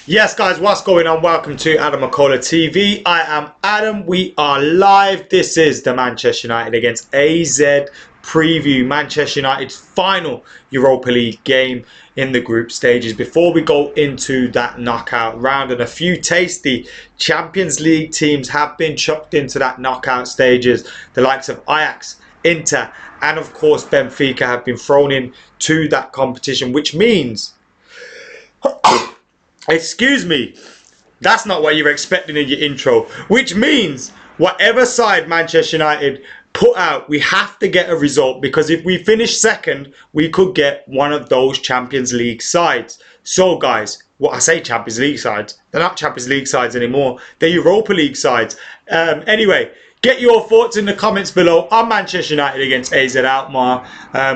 Yes, guys, what's going on? Welcome to AdamMcKola TV. I am Adam. We are live. This is the Manchester United against AZ preview. Manchester United's final Europa League game in the group stages. Before we go into that knockout round, and a few tasty Champions League teams have been chucked into that knockout stages. The likes of Ajax, Inter, and of course Benfica have been thrown in to that competition, which means excuse me, that's not what you're expecting in your intro. Which means whatever side Manchester United put out, we have to get a result, because if we finish second, we could get one of those Champions League sides. So guys, what I say Champions League sides, they're not Champions League sides anymore. They're Europa League sides. Anyway, get your thoughts in the comments below on Manchester United against AZ Alkmaar.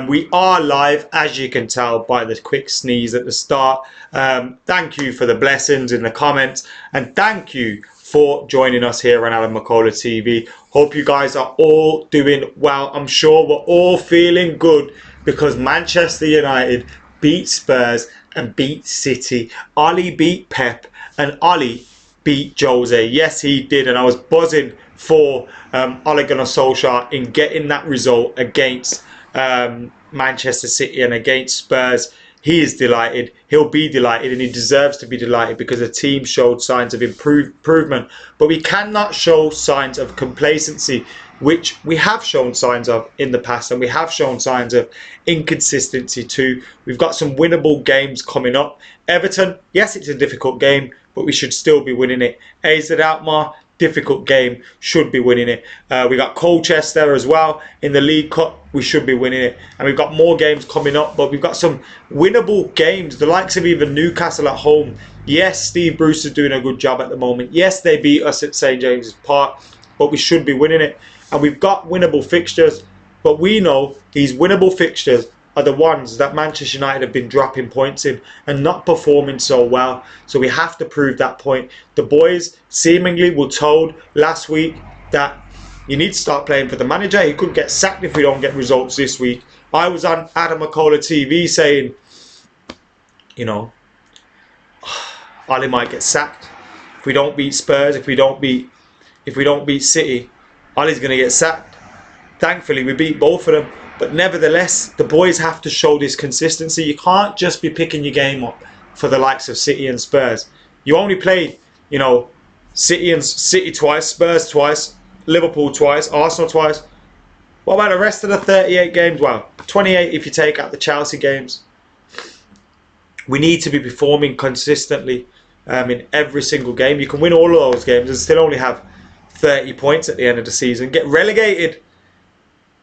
We are live, as you can tell by the quick sneeze at the start. Thank you for the blessings in the comments, and thank you for joining us here on AdamMcKola TV. Hope you guys are all doing well. I'm sure we're all feeling good because Manchester United beat Spurs and beat City. Oli beat Pep and Oli beat Jose. Yes, he did, and I was buzzing for Ole Gunnar Solskjaer in getting that result against Manchester City and against Spurs. He is delighted. He'll be delighted, and he deserves to be delighted because the team showed signs of improvement. But we cannot show signs of complacency, which we have shown signs of in the past, and we have shown signs of inconsistency too. We've got some winnable games coming up. Everton, yes, it's a difficult game, but we should still be winning it. AZ Alkmaar, difficult game, should be winning it. We got Colchester as well in the League Cup, we should be winning it. And we've got more games coming up, but we've got some winnable games, the likes of even Newcastle at home. Yes, Steve Bruce is doing a good job at the moment. Yes, they beat us at St James's Park, but we should be winning it. And we've got winnable fixtures, but we know these winnable fixtures are the ones that Manchester United have been dropping points in and not performing so well. So we have to prove that point. The boys seemingly were told last week that you need to start playing for the manager. He could get sacked if we don't get results this week. I was on AdamMcKola TV saying, you know, Ali might get sacked if we don't beat Spurs, if we don't beat City. Ali's going to get sacked. Thankfully, we beat both of them. But nevertheless, the boys have to show this consistency. You can't just be picking your game up for the likes of City and Spurs. You only played, you know, City twice, Spurs twice, Liverpool twice, Arsenal twice. What about the rest of the 38 games? Well, 28 if you take out the Chelsea games. We need to be performing consistently in every single game. You can win all of those games and still only have 30 points at the end of the season. Get relegated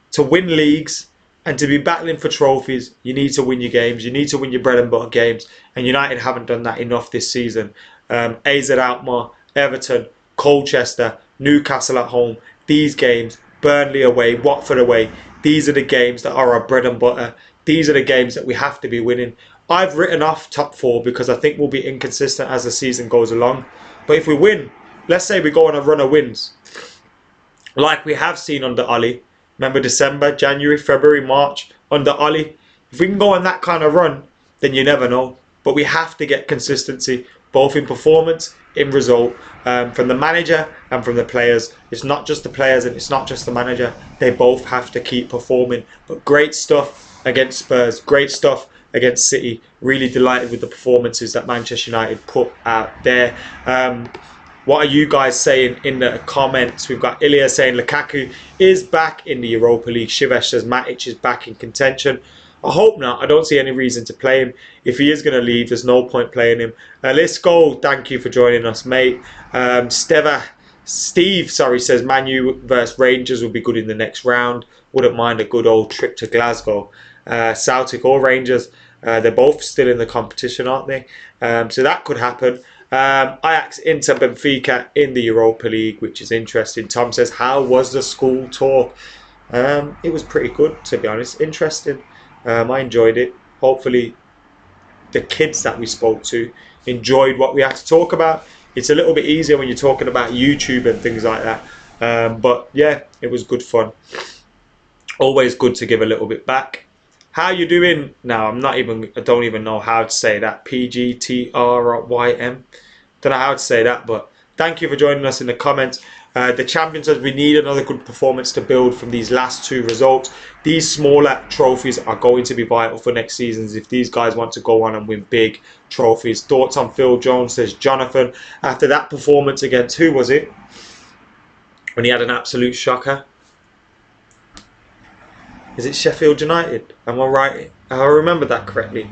to win leagues and to be battling for trophies. You need to win your games. You need to win your bread and butter games. And United haven't done that enough this season. AZ Alkmaar, Everton, Colchester, Newcastle at home. These games, Burnley away, Watford away. These are the games that are our bread and butter. These are the games that we have to be winning. I've written off top four because I think we'll be inconsistent as the season goes along. But if we win, let's say we go on a run of wins, like we have seen under Oli. Remember December, January, February, March under Oli. If we can go on that kind of run, then you never know. But we have to get consistency, both in performance, in result, from the manager and from the players. It's not just the players and it's not just the manager. They both have to keep performing. But great stuff against Spurs. Great stuff against City. Really delighted with the performances that Manchester United put out there. What are you guys saying in the comments? We've got Ilya saying Lukaku is back in the Europa League. Shivesh says Matic is back in contention. I hope not. I don't see any reason to play him. If he is going to leave, there's no point playing him. Let's go. Thank you for joining us, mate. Steve says Man U versus Rangers will be good in the next round. Wouldn't mind a good old trip to Glasgow. Celtic or Rangers, they're both still in the competition, aren't they? So that could happen. Ajax, Inter, Benfica in the Europa League, which is interesting. Tom says, how was the school talk? It was pretty good, to be honest. Interesting. I enjoyed it. Hopefully the kids that we spoke to enjoyed what we had to talk about. It's a little bit easier when you're talking about YouTube and things like that. But yeah, it was good fun. Always good to give a little bit back. How you doing? Now, I don't even know how to say that. PGTRYM. Don't know how to say that, but thank you for joining us in the comments. The champion says we need another good performance to build from these last two results. These smaller trophies are going to be vital for next seasons if these guys want to go on and win big trophies. Thoughts on Phil Jones, says Jonathan. After that performance against, who was it? When he had an absolute shocker. Is it Sheffield United? Am I right? I remember that correctly.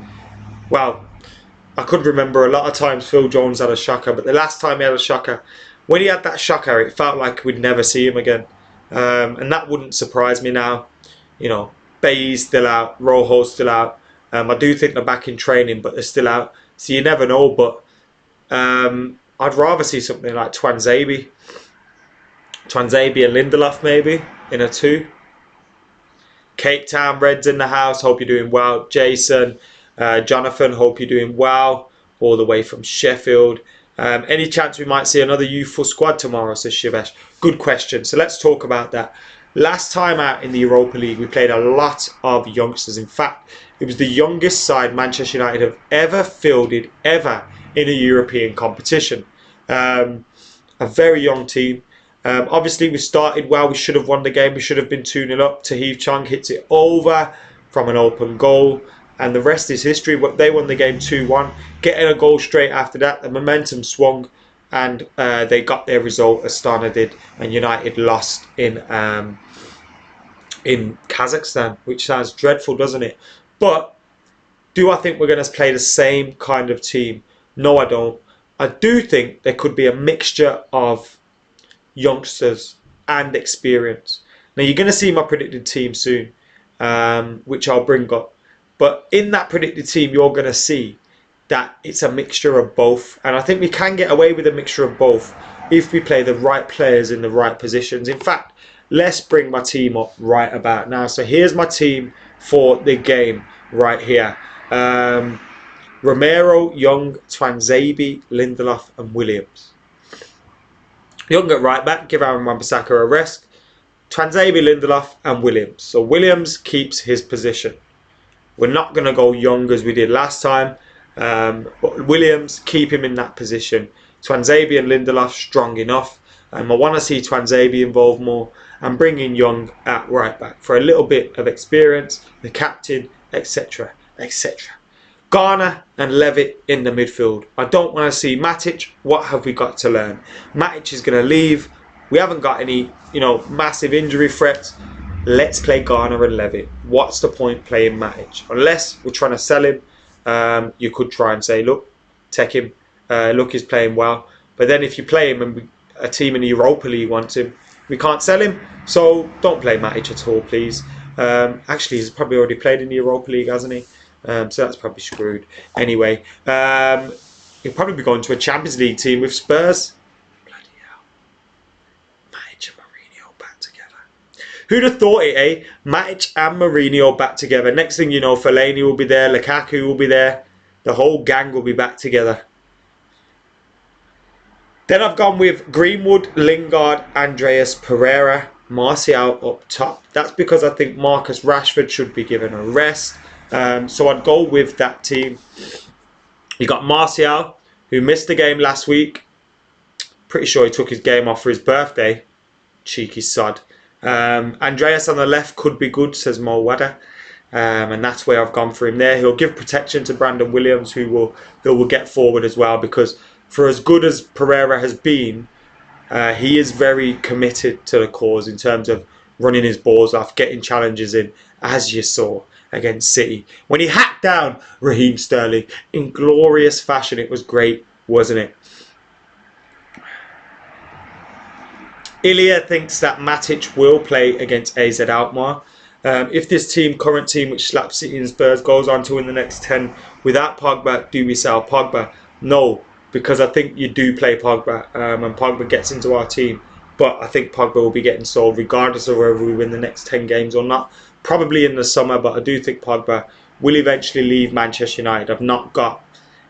Well, I could remember a lot of times Phil Jones had a shocker, but the last time he had a shocker, when he had that shocker, it felt like we'd never see him again. And that wouldn't surprise me now. You know, Bailly's still out, Rojo's still out. I do think they're back in training, but they're still out. So you never know, but I'd rather see something like Twanzebe and Lindelof maybe in a 2. Cape Town Reds in the house, hope you're doing well. Jason, Jonathan, hope you're doing well. All the way from Sheffield. Any chance we might see another youthful squad tomorrow, says Shivesh. Good question. So let's talk about that. Last time out in the Europa League, we played a lot of youngsters. In fact, it was the youngest side Manchester United have ever fielded, ever, in a European competition. A very young team. Obviously, we started well. We should have won the game. We should have been 2-0 up. Taheef Chong hits it over from an open goal. And the rest is history. They won the game 2-1. Getting a goal straight after that, the momentum swung. And they got their result, Astana did. And United lost in Kazakhstan, which sounds dreadful, doesn't it? But do I think we're going to play the same kind of team? No, I don't. I do think there could be a mixture of youngsters and experience. Now, you're going to see my predicted team soon, which I'll bring up. But in that predicted team, you're going to see that it's a mixture of both. And I think we can get away with a mixture of both if we play the right players in the right positions. In fact, let's bring my team up right about now. So here's my team for the game right here. Romero, Young, Twanzebe, Lindelof and Williams. Young at right back, give Aaron Wan-Bissaka a rest. Twanzebe, Lindelof and Williams. So Williams keeps his position. We're not going to go Young as we did last time. But Williams, keep him in that position. Twanzebe and Lindelof strong enough. I want to see Twanzebe involved more. And bring in Young at right back for a little bit of experience. The captain, etc. etc. Garner and Levitt in the midfield. I don't want to see Matic. What have we got to learn? Matic is going to leave. We haven't got any, massive injury threats. Let's play Garner and Levitt. What's the point playing Matic? Unless we're trying to sell him, you could try and say, look, take him. Look, he's playing well. But then if you play him and a team in the Europa League wants him, we can't sell him. So don't play Matic at all, please. Actually, he's probably already played in the Europa League, hasn't he? So that's probably screwed. Anyway, he'll probably be going to a Champions League team with Spurs. Bloody hell. Matic and Mourinho back together. Who'd have thought it, eh? Matic and Mourinho back together. Next thing you know, Fellaini will be there. Lukaku will be there. The whole gang will be back together. Then I've gone with Greenwood, Lingard, Andreas Pereira, Martial up top. That's because I think Marcus Rashford should be given a rest. So I'd go with that team. You got Martial, who missed the game last week. Pretty sure he took his game off for his birthday. Cheeky sod. Andreas on the left could be good, says Mo Wada. And that's where I've gone for him there. He'll give protection to Brandon Williams, who will get forward as well. Because for as good as Pereira has been, he is very committed to the cause in terms of running his balls off, getting challenges in, as you saw against City. When he hacked down Raheem Sterling in glorious fashion, it was great, wasn't it? Ilya thinks that Matic will play against AZ Alkmaar. If this current team, which slaps City and Spurs, goes on to win the next 10 without Pogba, do we sell Pogba? No, because I think you do play Pogba, and Pogba gets into our team. But I think Pogba will be getting sold regardless of whether we win the next 10 games or not. Probably in the summer, but I do think Pogba will eventually leave Manchester United. I've not got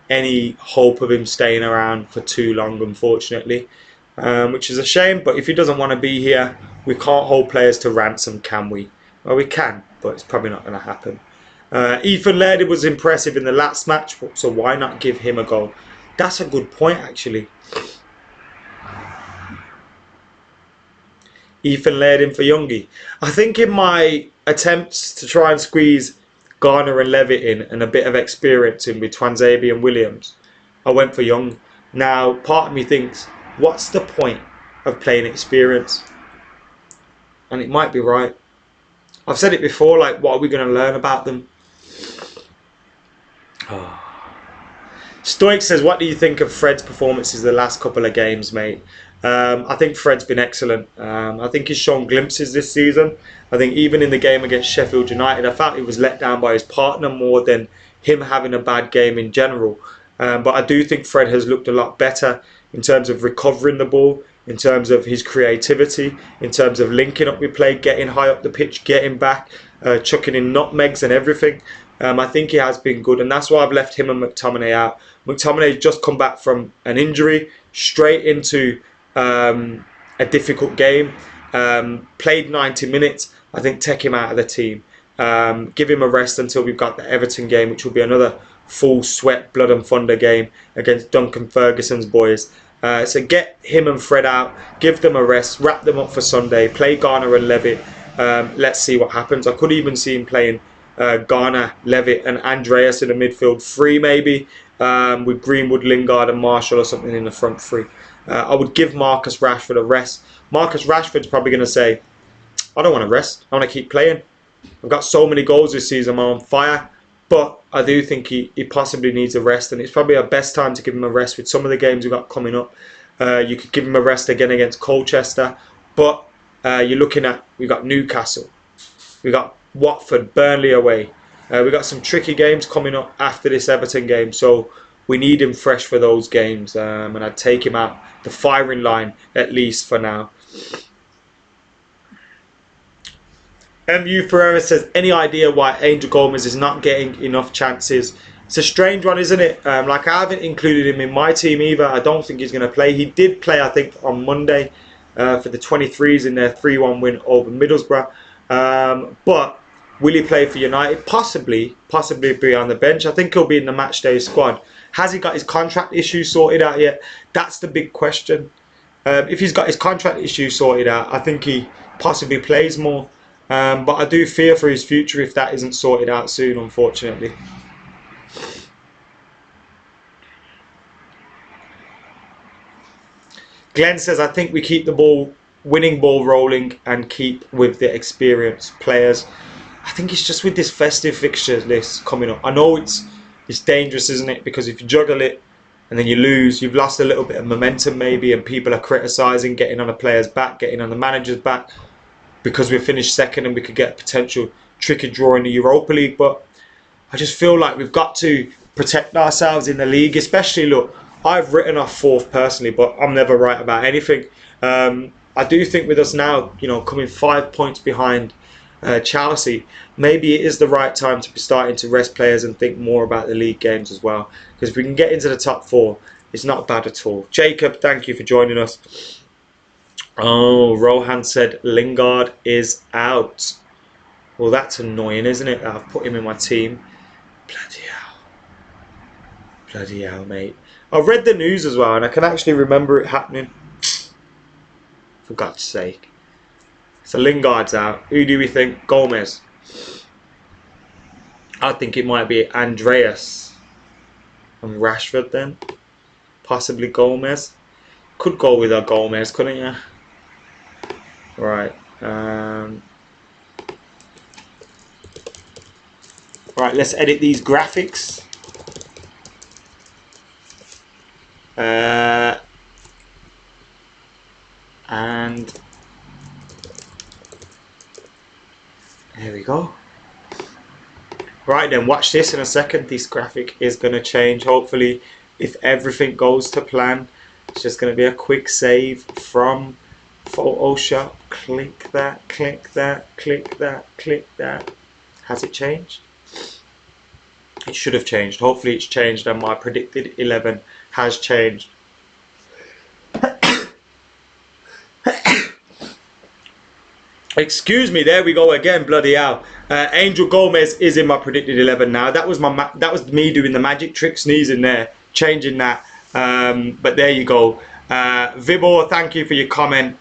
any hope of him staying around for too long, unfortunately, which is a shame. But if he doesn't want to be here, we can't hold players to ransom, can we? Well, we can, but it's probably not going to happen. Ethan Laird was impressive in the last match, so why not give him a goal? That's a good point, actually. Ethan Laird in for Youngie. I think in my attempts to try and squeeze Garner and Levitt in and a bit of experience in with Twanzebe and Williams, I went for Young. Now, part of me thinks, what's the point of playing experience? And it might be right. I've said it before, like, what are we going to learn about them? Oh. Stoic says, what do you think of Fred's performances the last couple of games, mate? I think Fred's been excellent. I think he's shown glimpses this season. I think even in the game against Sheffield United, I felt he was let down by his partner more than him having a bad game in general. But I do think Fred has looked a lot better in terms of recovering the ball, in terms of his creativity, in terms of linking up with play, getting high up the pitch, getting back, chucking in nutmegs and everything. I think he has been good, and that's why I've left him and McTominay out. McTominay's just come back from an injury, straight into a difficult game. Played 90 minutes. I think take him out of the team. Give him a rest until we've got the Everton game, which will be another full sweat, blood and thunder game against Duncan Ferguson's boys. So get him and Fred out, give them a rest, wrap them up for Sunday, play Garner and Levitt. Let's see what happens. I could even see him playing Garner, Levitt and Andreas in the midfield three maybe, with Greenwood, Lingard and Marshall or something in the front three. I would give Marcus Rashford a rest. Marcus Rashford's probably going to say, I don't want to rest, I want to keep playing. I've got so many goals this season, I'm on fire. But I do think he possibly needs a rest, and it's probably our best time to give him a rest with some of the games we've got coming up. You could give him a rest again against Colchester, but you're looking at, we've got Newcastle, we've got Watford, Burnley away. We've got some tricky games coming up after this Everton game, so we need him fresh for those games, and I'd take him out the firing line at least for now. MU Ferreira says, any idea why Angel Gomez is not getting enough chances? It's a strange one, isn't it? Like, I haven't included him in my team either. I don't think he's going to play. He did play, I think, on Monday for the 23s in their 3-1 win over Middlesbrough. But will he play for United? Possibly be on the bench. I think he'll be in the matchday squad. Has he got his contract issue sorted out yet? That's the big question. If he's got his contract issue sorted out, I think he possibly plays more. But I do fear for his future if that isn't sorted out soon, unfortunately. Glenn says, I think we keep the winning ball rolling and keep with the experienced players. I think it's just with this festive fixture list coming up. I know it's dangerous, isn't it? Because if you juggle it and then you lose, you've lost a little bit of momentum maybe, and people are criticising, getting on the players' back, getting on the manager's back, because we finished second and we could get a potential tricky draw in the Europa League. But I just feel like we've got to protect ourselves in the league, especially, look, I've written off fourth personally, but I'm never right about anything. I do think with us now, you know, coming 5 points behind Chelsea, maybe it is the right time to be starting to rest players and think more about the league games as well. Because if we can get into the top four, it's not bad at all. Jacob, thank you for joining us. Oh, Rohan said Lingard is out. Well, that's annoying, isn't it? I've put him in my team. Bloody hell. Bloody hell, mate. I read the news as well, and I can actually remember it happening. For God's sake. So Lingard's out. Who do we think? Gomez. I think it might be Andreas and Rashford then. Possibly Gomez. Could go with a Gomez, couldn't you? Right. Right, let's edit these graphics. And there we go. Right then, watch this in a second. This graphic is going to change. Hopefully, if everything goes to plan, it's just going to be a quick save from Photoshop. Click that, click that, click that, click that. Has it changed? It should have changed. Hopefully it's changed and my predicted 11 has changed. Excuse me, there we go again, bloody hell. Angel Gomez is in my predicted 11 now. That was me doing the magic trick, sneezing there, changing that. But there you go. Vibor, thank you for your comment.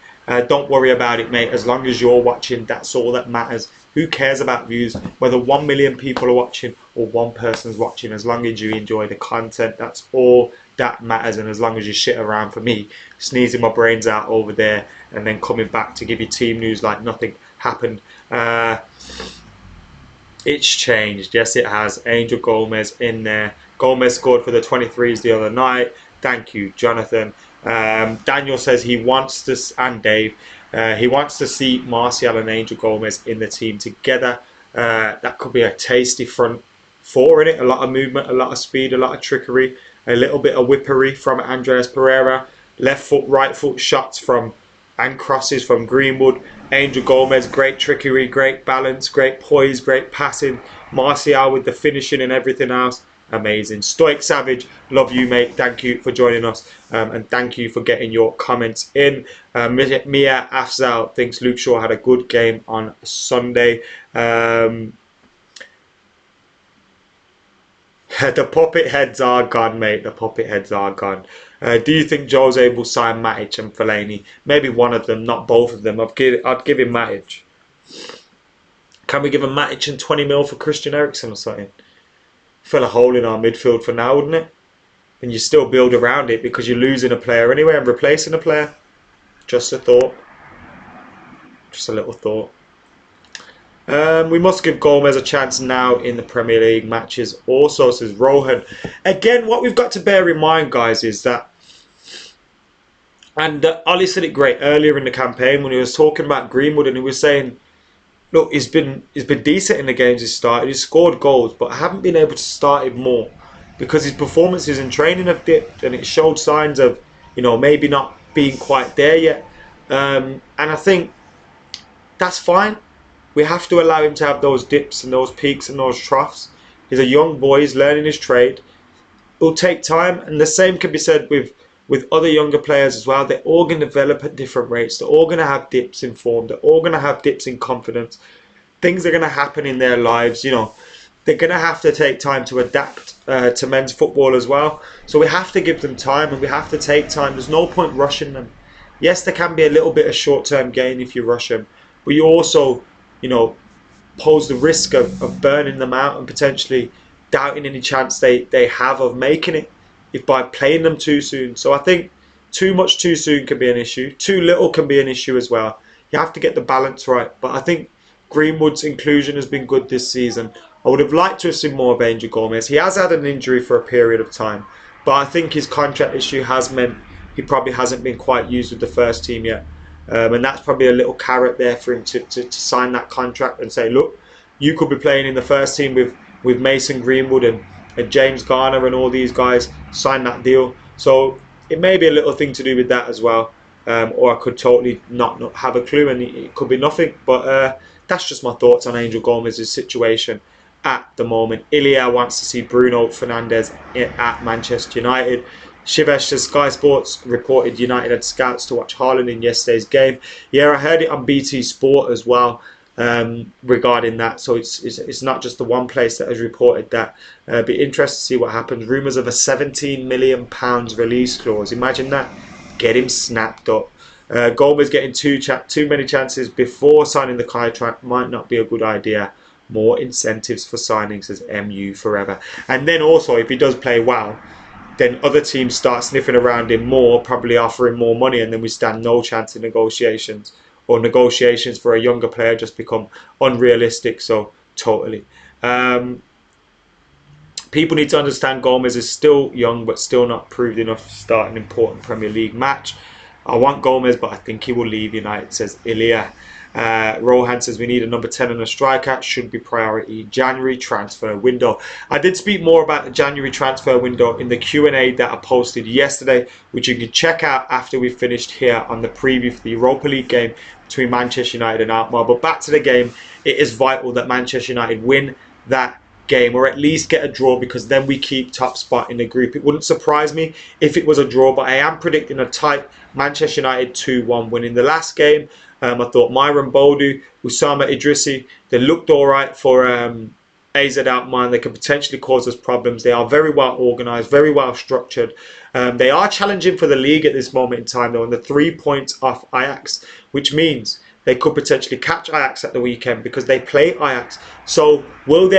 Don't worry about it, mate. As long as you're watching, that's all that matters. Who cares about views? Whether 1 million people are watching or one person's watching, as long as you enjoy the content, that's all that matters. And as long as you shit around for me, sneezing my brains out over there and then coming back to give you team news like nothing happened. It's changed. Yes, it has. Angel Gomez in there. Gomez scored for the 23s the other night. Thank you, Jonathan. Daniel says he wants to, and Dave, he wants to see Martial and Angel Gomez in the team together. That could be a tasty front four in it. A lot of movement, a lot of speed, a lot of trickery, a little bit of whippery from Andreas Pereira. Left foot, right foot shots from and crosses from Greenwood. Angel Gomez, great trickery, great balance, great poise, great passing. Martial with the finishing and everything else. Amazing. Stoic Savage, love you, mate. Thank you for joining us, and thank you for getting your comments in. Mia Afzal thinks Luke Shaw had a good game on Sunday. The puppet heads are gone, mate. The puppet heads are gone. Do you think Jose will sign Matic and Fellaini? Maybe one of them, not both of them. I'd give him Matic. Can we give him Matic and 20 mil for Christian Eriksen or something? Fill a hole in our midfield for now, wouldn't it? And you still build around it because you're losing a player anyway and replacing a player. Just a thought. Just a little thought. We must give Gomez a chance now in the Premier League matches also, says Rohan. Again, what we've got to bear in mind, guys, is that, and Ollie said it great earlier in the campaign when he was talking about Greenwood, and he was saying, look, he's been decent in the games he's started. He's scored goals, but I haven't been able to start him more because his performances in training have dipped, and it showed signs of, maybe not being quite there yet. And I think that's fine. We have to allow him to have those dips and those peaks and those troughs. He's a young boy. He's learning his trade. It'll take time, and the same can be said with other younger players as well. They're all going to develop at different rates. They're all going to have dips in form. They're all going to have dips in confidence. Things are going to happen in their lives. They're going to have to take time to adapt to men's football as well. So we have to give them time, and we have to take time. There's no point rushing them. Yes, there can be a little bit of short-term gain if you rush them, but you also, pose the risk of burning them out and potentially doubting any chance they have of making it if by playing them too soon. So I think too much too soon can be an issue. Too little can be an issue as well. You have to get the balance right. But I think Greenwood's inclusion has been good this season. I would have liked to have seen more of Angel Gomez. He has had an injury for a period of time, but I think his contract issue has meant he probably hasn't been quite used with the first team yet. And that's probably a little carrot there for him to sign that contract and say, look, you could be playing in the first team with Mason Greenwood and James Garner and all these guys. Sign that deal. So it may be a little thing to do with that as well. Or I could totally not have a clue, and it could be nothing. But that's just my thoughts on Angel Gomez's situation at the moment. Ilya wants to see Bruno Fernandes at Manchester United. Shivesh says Sky Sports reported United had scouts to watch Haaland in yesterday's game. Yeah, I heard it on BT Sport as well regarding that. So it's not just the one place that has reported that. Be interested to see what happens. Rumours of a £17 million release clause. Imagine that. Get him snapped up. Gomez getting too many chances before signing the contract might not be a good idea. More incentives for signing, says MU forever. And then also, if he does play well, then other teams start sniffing around him more, probably offering more money, and then we stand no chance in negotiations. Or negotiations for a younger player just become unrealistic. So, totally. People need to understand Gomez is still young, but still not proved enough to start an important Premier League match. I want Gomez, but I think he will leave United, says Ilya. Rohan says we need a number 10 and a striker. Should be priority. January transfer window. I did speak more about the January transfer window in the Q&A that I posted yesterday, which you can check out after we finished here on the preview for the Europa League game between Manchester United and Alkmaar. But back to the game, it is vital that Manchester United win that game, or at least get a draw, because then we keep top spot in the group. It wouldn't surprise me if it was a draw, but I am predicting a tight Manchester United 2-1 win in the last game. I thought Myron Boldu, Usama Idrissi, they looked all right for AZ Alkmaar. They could potentially cause us problems. They are very well organised, very well structured. They are challenging for the league at this moment in time, though, and the 3 points off Ajax, which means they could potentially catch Ajax at the weekend because they play Ajax. So will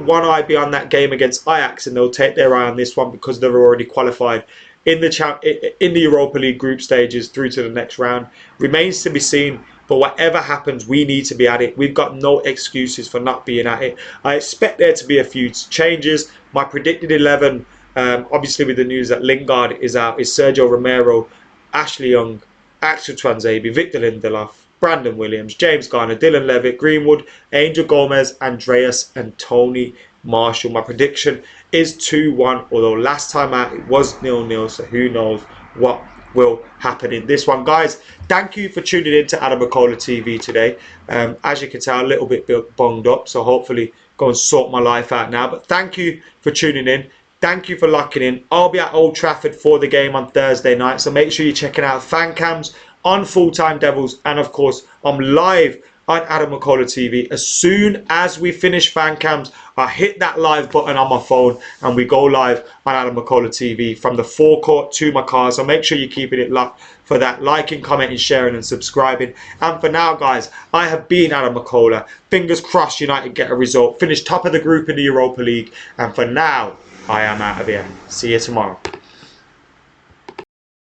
one eye be on that game against Ajax, and they'll take their eye on this one because they're already qualified in the Europa League group stages through to the next round? Remains to be seen. But whatever happens, we need to be at it. We've got no excuses for not being at it. I expect there to be a few changes. My predicted 11, obviously with the news that Lingard is out, is Sergio Romero, Ashley Young, Axel Tuanzebe, Victor Lindelof, Brandon Williams, James Garner, Dylan Levitt, Greenwood, Angel Gomez, Andreas and Tony Marshall. My prediction is 2-1, although last time out it was 0-0, so who knows what will happen in this one. Guys, thank you for tuning in to AdamMcKola TV today. As you can tell, a little bit bunged up, so hopefully go and sort my life out now. But thank you for tuning in. Thank you for locking in. I'll be at Old Trafford for the game on Thursday night, so make sure you're checking out fan cams on Full Time Devils, and of course I'm live on AdamMcKola TV. As soon as we finish fan cams, I hit that live button on my phone and we go live on AdamMcKola TV from the forecourt to my car. So make sure you're keeping it locked for that, liking, commenting, sharing and subscribing. And for now, guys, I have been AdamMcKola. Fingers crossed United get a result, finish top of the group in the Europa League, and for now I am out of here. See you tomorrow.